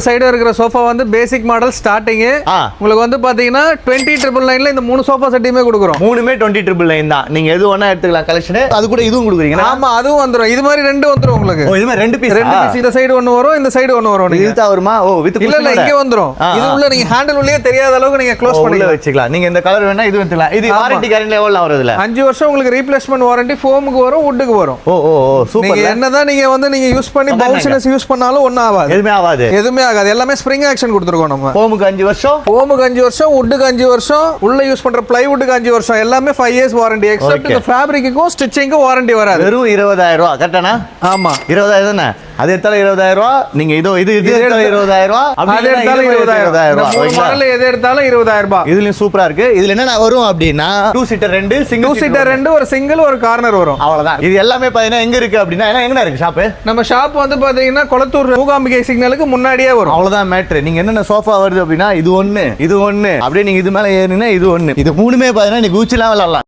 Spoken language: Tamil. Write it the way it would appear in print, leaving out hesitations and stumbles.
சைடு இருக்கிற சோஃபா வந்து பேசிக் மாடல் ஸ்டார்டிங் உங்களுக்கு வந்து பாத்தீங்கன்னா 20,999ல இந்த 3 சோஃபா செட்டையுமே கொடுக்குறோம். மூணுமே 20,999 தான். நீங்க எது வேணா எடுத்துக்கலாம் கலெக்ஷன். அது கூட இதுவும் கொடுக்குறீங்க. ஆமா அதுவும் வந்துரும். இது மாதிரி ரெண்டு வந்துரும் உங்களுக்கு. ஓ இது மாதிரி ரெண்டு பீஸ் இந்த சைடு ஒன்னு வரும், இந்த சைடு ஒன்னு வரும். இது தான் வருமா? ஓ வித் இல்ல இங்க வந்துரும். இது உள்ள நீங்க ஹேண்டில் உள்ளே தெரியாத அளவுக்கு நீங்க க்ளோஸ் பண்ணி வச்சுக்கலாம். நீங்க இந்த கலர் வேணா இது எடுத்துக்கலாம். இது வாரண்டி கேரண்டி லெவல்ல வருதுல 5 வருஷம் உங்களுக்கு ரீப்ளேஸ்மென்ட் வாரண்டி ஃபோமுக்கு வரும், வுட்டுக்கு வரும். ஓ ஓ சூப்பர். நீங்க என்னதான் நீங்க வந்து நீங்க யூஸ் பண்ணி பவுன்ஸ்னஸ் யூஸ் பண்ணாலும் ஒண்ணும் ஆகாது. எதுவுமே ஆகாது. எல்லாமே ஸ்ப்ரிங் ஆக்ஷன் கொடுத்துருக்கோம் நம்ம. ஃபோமுக்கு 5 வருஷம், ஃபோமுக்கு 5 வருஷம், வுட்டுக்கு 5 வருஷம், உள்ள யூஸ் பண்ற பிளைவுட்டுக்கு 5 வருஷம். எல்லாமே 5 இயர்ஸ் வாரண்டி. எக்ஸெப்ட் இந்த ஃபேப்ரிக்குக்கும் ஸ்டிச்சிங்க்கும் வாரண்டி வராது. வெறும் 20,000 ரூபாய் கரெக்டானா? ஆமா 20,000 தானே. அது எடுத்தாலும் 20,000 ரூபாய். நீங்க இது எடுத்தாலும் 20,000 ரூபாய். அது எடுத்தாலும் 20,000 ரூபாய். மாடல் எது எடுத்தாலும் 20,000 ரூபாய். இதுலயும் சூப்பரா இருக்கு. இதுல என்ன வரும் அப்படின்னா 2 சீட்டர் 2 சிங்கிள் 2 சீட்டர் 2 ஒரு சிங்கிள் ஒரு கார்னர் வரும். அவ்வளவுதான். இது எல்லாமே பாத்தீங்கன்னா எங்க இருக்கு அப்படின்னா எங்க இருக்கு ஷாப்? நம்ம ஷாப் வந்து பாத்தீங்கன்னா கொளத்தூர் மூகாம்பிகை சிக்னலுக்கு முன்னாடியே வரும். அவ்வளவுதான் மேட்ரு. நீங்க என்னென்ன சோஃபா வருது அப்படின்னா இது ஒண்ணு அப்படியே நீங்க இது மேல ஏறினா இது ஒண்ணு. இது மூணுமே பாத்தீங்கன்னா நீங்க ஊச்சிலாம் விளையாடலாம்.